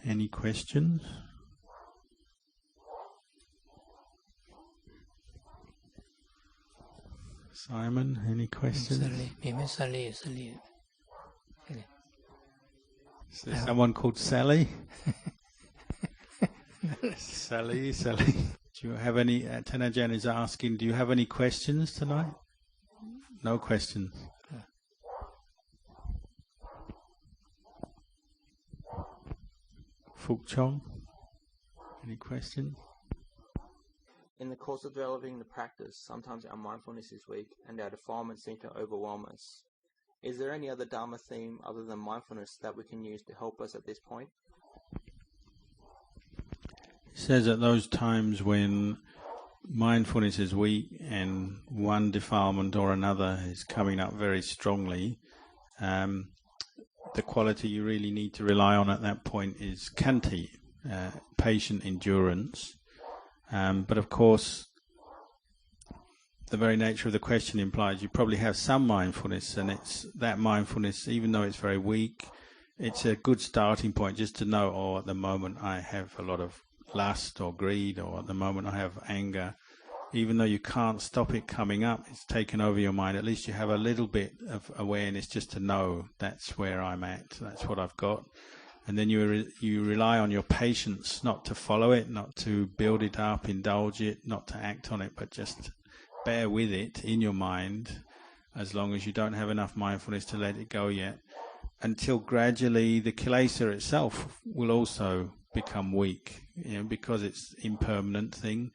Any questions? Simon, any questions? Is there someone called Sally? Sally. Do you have any? Tanajan is asking, do you have any questions tonight? No questions. Fuk Chong, any questions? In the course of developing the practice, sometimes our mindfulness is weak and our defilements seem to overwhelm us. Is there any other Dhamma theme other than mindfulness that we can use to help us at this point? It says at those times when mindfulness is weak and one defilement or another is coming up very strongly, the quality you really need to rely on at that point is khanti, patient endurance. But of course, the very nature of the question implies you probably have some mindfulness, and it's that mindfulness, even though it's very weak, it's a good starting point just to know, oh, at the moment I have a lot of lust or greed, or at the moment I have anger. Even though you can't stop it coming up, it's taken over your mind, at least you have a little bit of awareness just to know that's where I'm at, that's what I've got. And then you rely on your patience, not to follow it, not to build it up, indulge it, not to act on it, but just bear with it in your mind, as long as you don't have enough mindfulness to let it go yet, until gradually the kilesa itself will also become weak, because it's impermanent thing.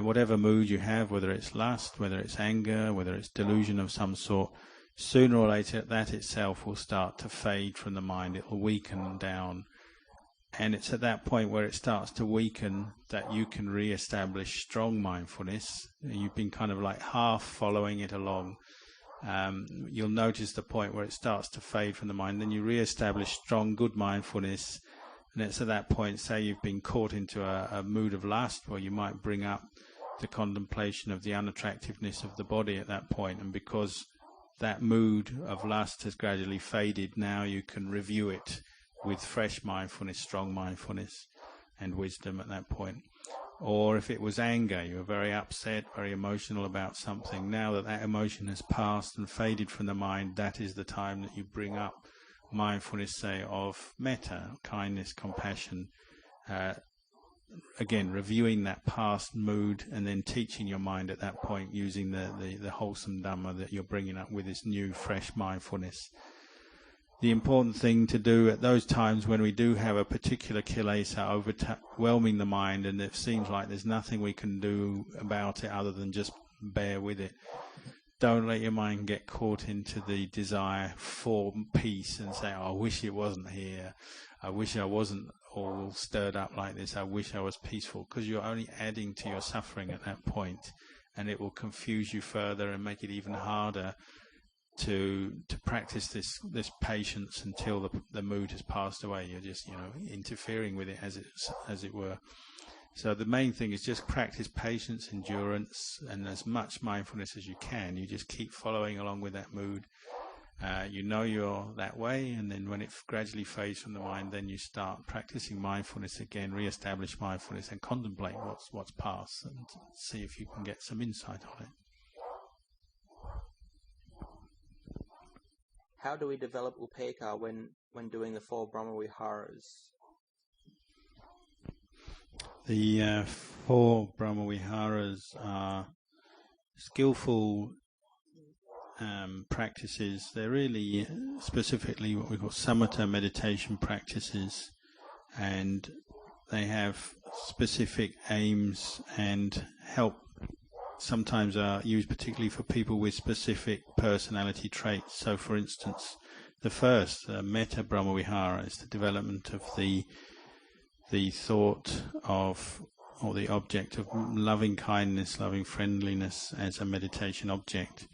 Whatever mood you have, whether it's lust, whether it's anger, whether it's delusion of some sort, sooner or later that itself will start to fade from the mind. It will weaken down, and it's at that point where it starts to weaken that you can re-establish strong mindfulness. You've been kind of like half following it along. You'll notice the point where it starts to fade from the mind, then you re-establish strong good mindfulness. And it's at that point, say you've been caught into a mood of lust, where you might bring up the contemplation of the unattractiveness of the body at that point, and because that mood of lust has gradually faded, now you can review it with fresh mindfulness, strong mindfulness and wisdom at that point. Or if it was anger, you were very upset, very emotional about something, now that that emotion has passed and faded from the mind, that is the time that you bring up mindfulness, say, of metta, kindness, compassion, again reviewing that past mood and then teaching your mind at that point using the wholesome Dhamma that you're bringing up with this new fresh mindfulness. The important thing to do at those times when we do have a particular kilesa overwhelming the mind and it seems like there's nothing we can do about it other than just bear with it, don't let your mind get caught into the desire for peace and say, oh, I wish it wasn't here, I wish I wasn't all stirred up like this, I wish I was peaceful, because you're only adding to your suffering at that point, and it will confuse you further and make it even harder to practice this patience until the mood has passed away. You're just interfering with it as it were. So the main thing is just practice patience, endurance, and as much mindfulness as you can. You just keep following along with that mood. You're that way, and then when it gradually fades from the mind, then you start practicing mindfulness again, re-establish mindfulness, and contemplate what's past, and see if you can get some insight on it. How do we develop upekkha when doing the 4 Brahma-viharas? The 4 Brahma-viharas are skillful practices. They're really specifically what we call samatha meditation practices, and they have specific aims and help. Sometimes are used particularly for people with specific personality traits. So, for instance, the first, Metta Brahma-vihara, is the development of the thought of, or the object of loving kindness, loving friendliness as a meditation object,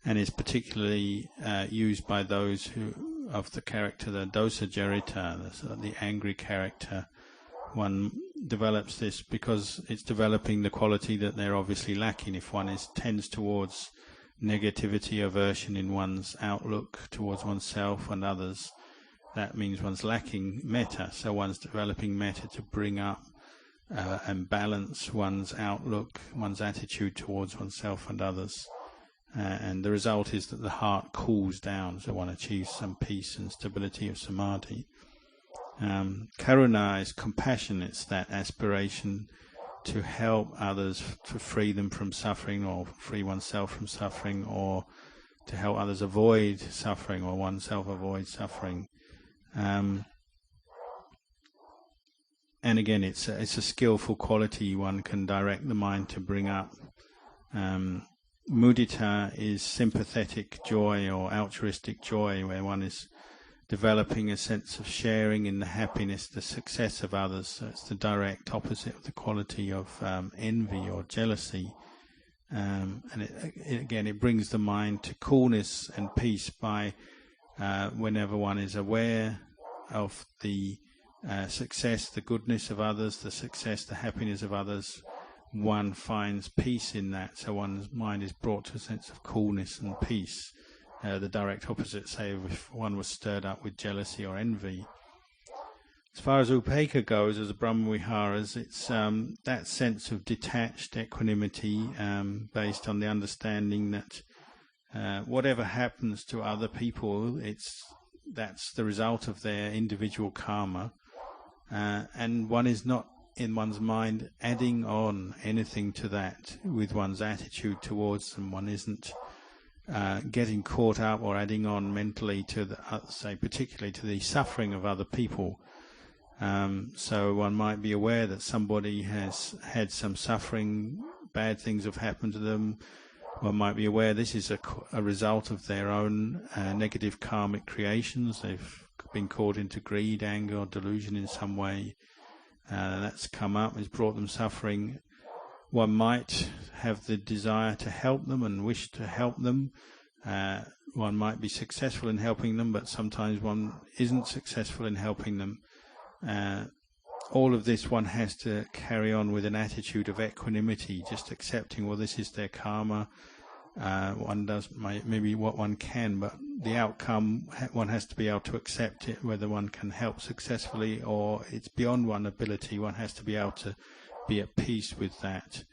and is particularly used by those who, of the character, the dosa jarita, the angry character. One develops this because it's developing the quality that they're obviously lacking. If one tends towards negativity, aversion in one's outlook towards oneself and others, that means one's lacking metta, so one's developing metta to bring up and balance one's outlook, one's attitude towards oneself and others. And the result is that the heart cools down, so one achieves some peace and stability of samadhi. Karuna is compassion. It's that aspiration to help others, to free them from suffering, or free oneself from suffering, or to help others avoid suffering, or oneself avoid suffering. And again, it's a skillful quality one can direct the mind to bring up. Mudita is sympathetic joy or altruistic joy, where one is developing a sense of sharing in the happiness, the success of others. So it's the direct opposite of the quality of envy or jealousy. And it brings the mind to coolness and peace by whenever one is aware of the success, the goodness of others, the success, the happiness of others, one finds peace in that, so one's mind is brought to a sense of coolness and peace. The direct opposite, say, if one was stirred up with jealousy or envy. As far as upekkha goes, as a Brahmaviharas, it's that sense of detached equanimity based on the understanding that whatever happens to other people, that's the result of their individual karma, and one is not in one's mind adding on anything to that with one's attitude towards them. One isn't getting caught up or adding on mentally to the, say, particularly to the suffering of other people. So one might be aware that somebody has had some suffering, bad things have happened to them. One might be aware this is a result of their own negative karmic creations. They've been caught into greed, anger, or delusion in some way. That's come up, has brought them suffering. One might have the desire to help them and wish to help them. One might be successful in helping them, but sometimes one isn't successful in helping them. All of this one has to carry on with an attitude of equanimity, just accepting, well, this is their karma. One does maybe what one can, but the outcome, one has to be able to accept it, whether one can help successfully or it's beyond one's ability. One has to be able to be at peace with that.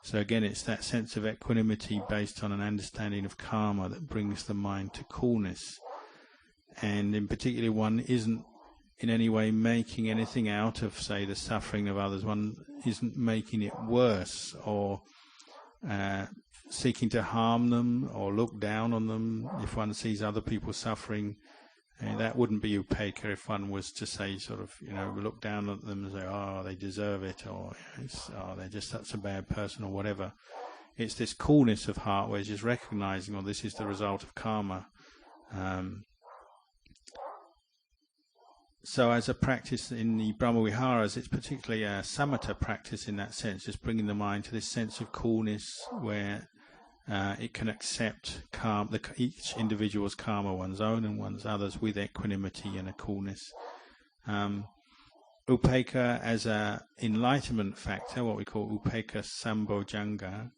So again, it's that sense of equanimity based on an understanding of karma that brings the mind to coolness. And in particular, one isn't in any way making anything out of, say, the suffering of others. One isn't making it worse or seeking to harm them or look down on them. If one sees other people suffering, that wouldn't be upekkha if one was to say, sort of, look down at them and say, oh, they deserve it, or they're just such a bad person, or whatever. It's this coolness of heart where it's just recognizing, oh, this is the result of karma. So as a practice in the Brahmaviharas, it's particularly a samatha practice in that sense, just bringing the mind to this sense of coolness where it can accept karma, each individual's karma, one's own and one's others, with equanimity and a coolness. Upekkha as a enlightenment factor, what we call upekkha sambojjhanga,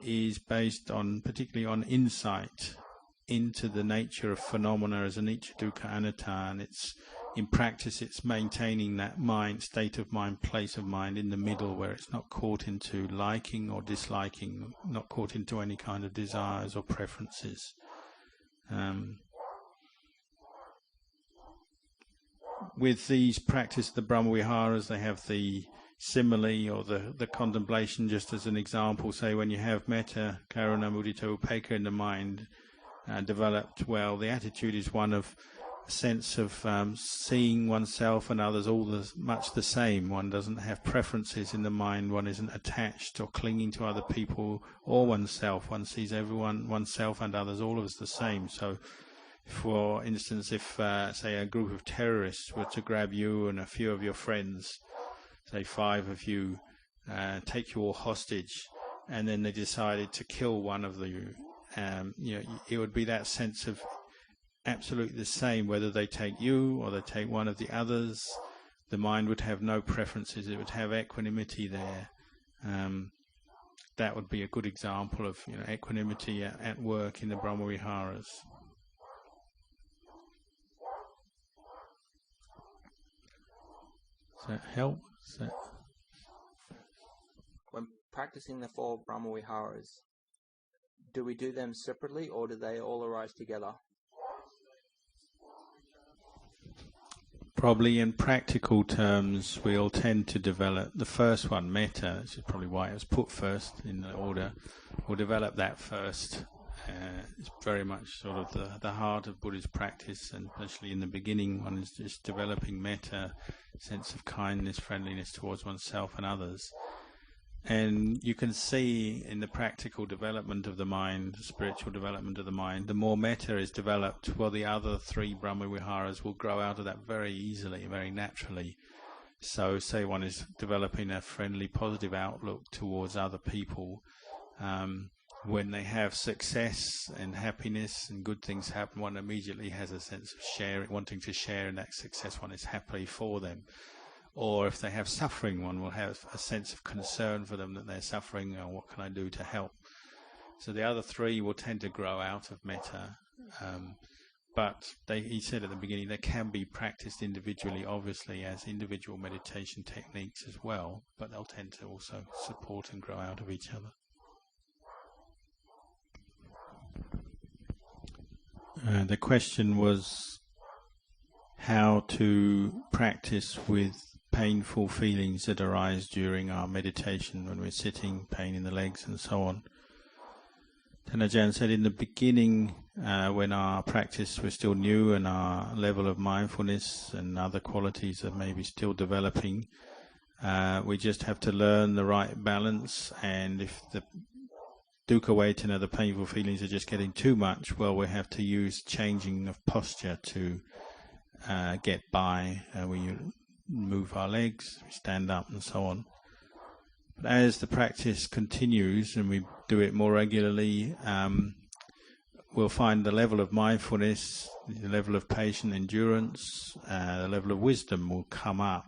is based on, particularly on insight into the nature of phenomena as anicca, dukkha, anatta, and in practice it's maintaining that mind, state of mind, place of mind in the middle, where it's not caught into liking or disliking, not caught into any kind of desires or preferences. With these practice, the Brahmaviharas, they have the simile or the contemplation just as an example. Say when you have metta, karuna, mudita, upekkha in the mind developed well, the attitude is one of a sense of seeing oneself and others all much the same. One doesn't have preferences in the mind. One isn't attached or clinging to other people or oneself. One sees everyone, oneself and others, all of us the same. So, for instance, if, say, a group of terrorists were to grab you and a few of your friends, say 5 of you, take you all hostage, and then they decided to kill one of you, it would be that sense of absolutely the same, whether they take you or they take one of the others. The mind would have no preferences. It would have equanimity there. That would be a good example of equanimity at work in the Brahmaviharas. Does that help? When practicing the 4 Brahmaviharas, do we do them separately or do they all arise together? Probably in practical terms, we'll tend to develop the first one, metta, which is probably why it was put first in the order. We'll develop that first. It's very much sort of the heart of Buddhist practice, and especially in the beginning, one is just developing metta, sense of kindness, friendliness towards oneself and others. And you can see in the practical development of the mind, the spiritual development of the mind, the more metta is developed, well, the other 3 Brahmaviharas will grow out of that very easily, very naturally. So, say one is developing a friendly, positive outlook towards other people, when they have success and happiness and good things happen, one immediately has a sense of sharing, wanting to share in that success. One is happy for them. Or if they have suffering, one will have a sense of concern for them that they're suffering, or what can I do to help? So the other 3 will tend to grow out of metta. But he said at the beginning, they can be practiced individually, obviously, as individual meditation techniques as well, but they'll tend to also support and grow out of each other. The question was how to practice with painful feelings that arise during our meditation when we're sitting, pain in the legs and so on. Ajahn said in the beginning, when our practice was still new and our level of mindfulness and other qualities are maybe still developing, we just have to learn the right balance, and if the dukkha vedana, the painful feelings, are just getting too much, well, we have to use changing of posture to get by. We move our legs, we stand up and so on. But as the practice continues and we do it more regularly, we'll find the level of mindfulness, the level of patient endurance, the level of wisdom will come up.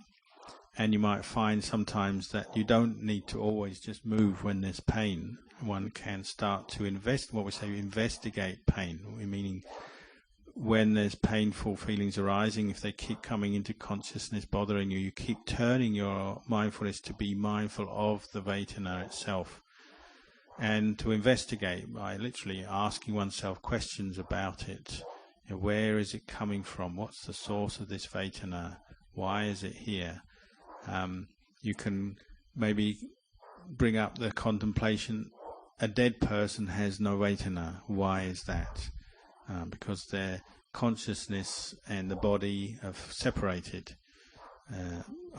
And you might find sometimes that you don't need to always just move when there's pain. One can start to investigate pain, meaning when there's painful feelings arising, if they keep coming into consciousness, bothering you, you keep turning your mindfulness to be mindful of the vedana itself, and to investigate by literally asking oneself questions about it. Where is it coming from? What's the source of this vedana? Why is it here? You can maybe bring up the contemplation, a dead person has no vedana. Why is that? Because their consciousness and the body have separated.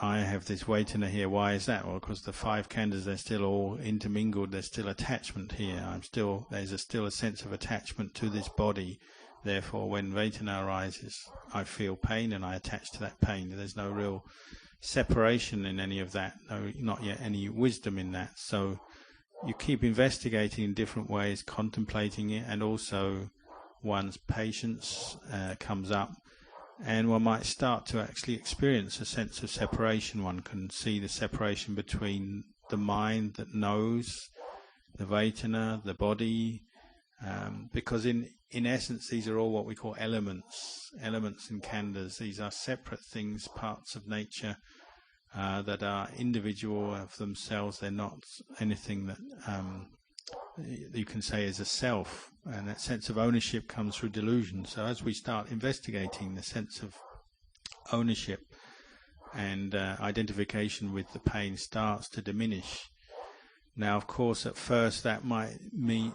I have this vedana here. Why is that? Well, because the 5 khandhas, they're still all intermingled. There's still attachment here. There's still a sense of attachment to this body. Therefore, when vedana arises, I feel pain and I attach to that pain. There's no real separation in any of that. No, not yet any wisdom in that. So you keep investigating in different ways, contemplating it, and also one's patience comes up, and one might start to actually experience a sense of separation. One can see the separation between the mind that knows the vedana, the body, because in essence these are all what we call elements and khandhas. These are separate things, parts of nature that are individual of themselves. They're not anything that you can say is a self, and that sense of ownership comes through delusion. So as we start investigating, the sense of ownership and identification with the pain starts to diminish. Now, of course, at first that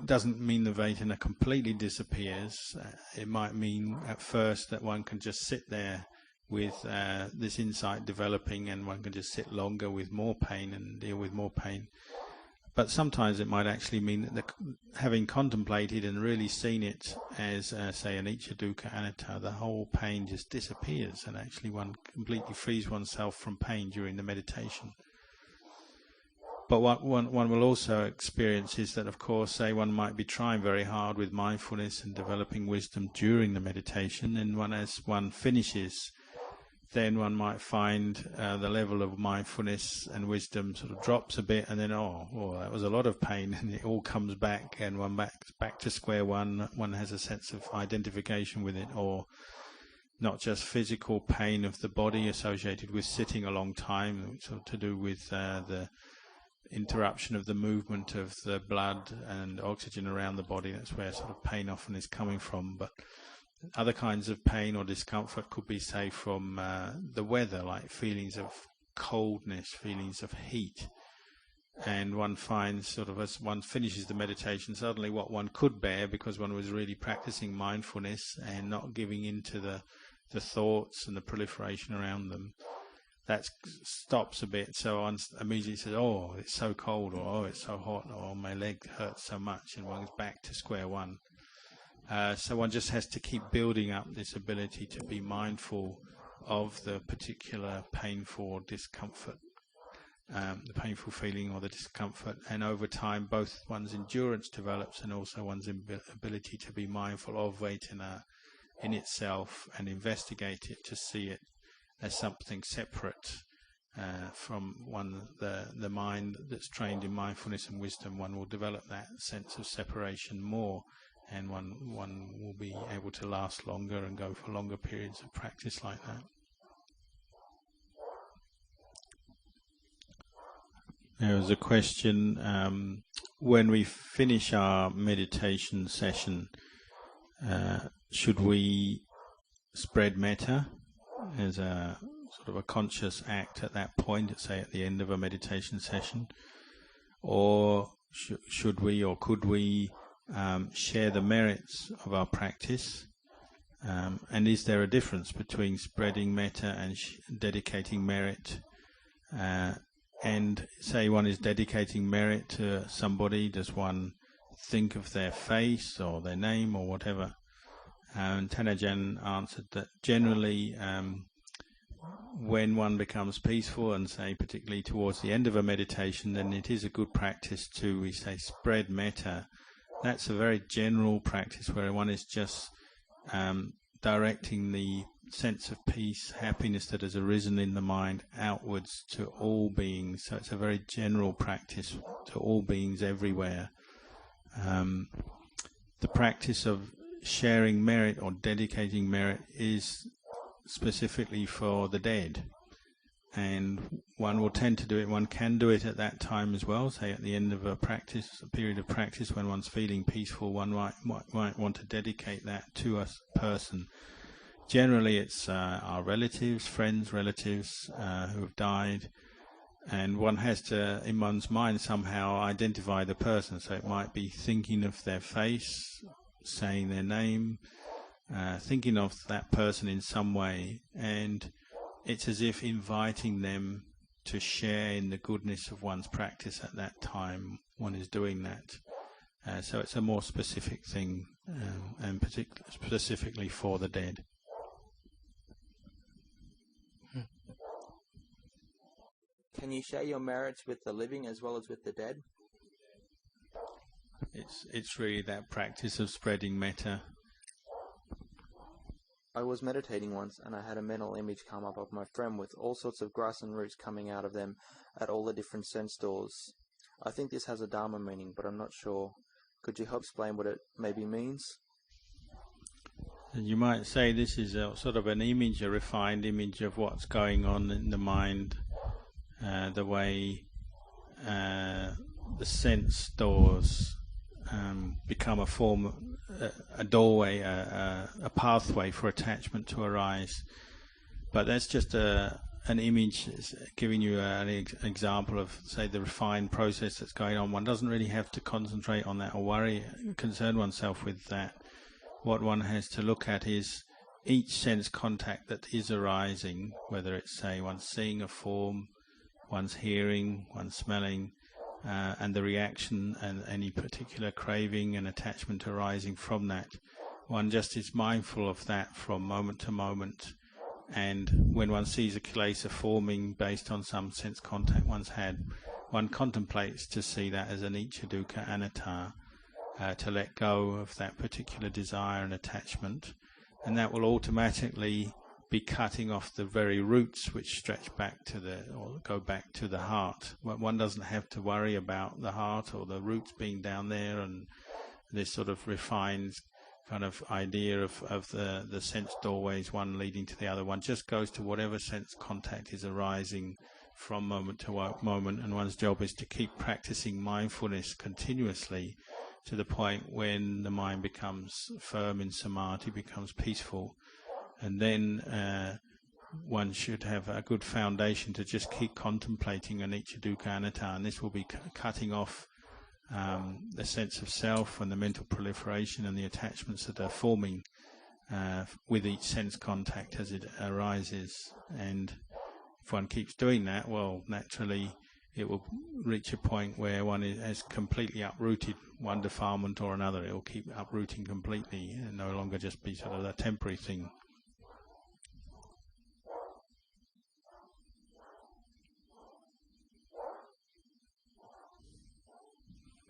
doesn't mean the vedana completely disappears. It might mean at first that one can just sit there with this insight developing, and one can just sit longer with more pain and deal with more pain. But sometimes it might actually mean that having contemplated and really seen it as, say, anicca, dukkha, anatta, the whole pain just disappears, and actually one completely frees oneself from pain during the meditation. But what one will also experience is that, of course, say one might be trying very hard with mindfulness and developing wisdom during the meditation, and as one finishes, then one might find the level of mindfulness and wisdom sort of drops a bit, and then, that was a lot of pain, and it all comes back, and one back to square one. One has a sense of identification with it, or not just physical pain of the body associated with sitting a long time, which is to do with the interruption of the movement of the blood and oxygen around the body. That's where sort of pain often is coming from. But other kinds of pain or discomfort could be, say, from the weather, like feelings of coldness, feelings of heat. And one finds sort of as one finishes the meditation, suddenly what one could bear because one was really practicing mindfulness and not giving into the thoughts and the proliferation around them, that stops a bit. So one immediately says, oh, it's so cold, or oh, it's so hot, or my leg hurts so much, and one's back to square one. So one just has to keep building up this ability to be mindful of the particular painful or discomfort, the painful feeling or the discomfort, and over time both one's endurance develops and also one's ability to be mindful of Vedana in itself and investigate it, to see it as something separate from the mind that's trained in mindfulness and wisdom. One will develop that sense of separation more, and one will be able to last longer and go for longer periods of practice like that. There was a question, when we finish our meditation session, should we spread metta as a sort of a conscious act at that point, say at the end of a meditation session, or should we or could we share the merits of our practice? And is there a difference between spreading metta and dedicating merit? And say one is dedicating merit to somebody, does one think of their face or their name or whatever? And Tanajan answered that generally when one becomes peaceful, and say particularly towards the end of a meditation, then it is a good practice to, we say, spread metta. That's a very general practice where one is just directing the sense of peace, happiness that has arisen in the mind outwards to all beings. So it's a very general practice to all beings everywhere. The practice of sharing merit or dedicating merit is specifically for the dead, and one will tend to do it. One can do it at that time as well, say at the end of a period of practice when one's feeling peaceful, one might want to dedicate that to a person. Generally it's our relatives, friends, relatives who have died, and one has to, in one's mind, somehow identify the person. So it might be thinking of their face, saying their name, thinking of that person in some way, and it's as if inviting them to share in the goodness of one's practice at that time one is doing that. So it's a more specific thing, and specifically for the dead. Can you share your merits with the living as well as with the dead? It's really that practice of spreading metta. I was meditating once and I had a mental image come up of my friend with all sorts of grass and roots coming out of them at all the different sense doors. I think this has a Dhamma meaning, but I'm not sure. Could you help explain what it maybe means? And you might say this is a sort of an image, a refined image of what's going on in the mind, the way the sense doors become a form, a doorway, a pathway for attachment to arise. But that's just an image giving you an example of, say, the refined process that's going on. One doesn't really have to concentrate on that or concern oneself with that. What one has to look at is each sense contact that is arising, whether it's, say, one's seeing a form, one's hearing, one's smelling, and the reaction and any particular craving and attachment arising from that. One just is mindful of that from moment to moment, and when one sees a kilesa forming based on some sense contact one's had, one contemplates to see that as anicca, dukkha, anatta, to let go of that particular desire and attachment, and that will automatically be cutting off the very roots which stretch back to or go back to the heart. One doesn't have to worry about the heart or the roots being down there and this sort of refined kind of idea of the sense doorways, one leading to the other. One just goes to whatever sense contact is arising from moment to moment, and one's job is to keep practicing mindfulness continuously to the point when the mind becomes firm in samadhi, becomes peaceful, and then one should have a good foundation to just keep contemplating anicca, dukkha, anatta, and this will be cutting off the sense of self and the mental proliferation and the attachments that are forming with each sense contact as it arises. And if one keeps doing that, well, naturally it will reach a point where one has completely uprooted one defilement or another. It will keep uprooting completely and no longer just be sort of a temporary thing.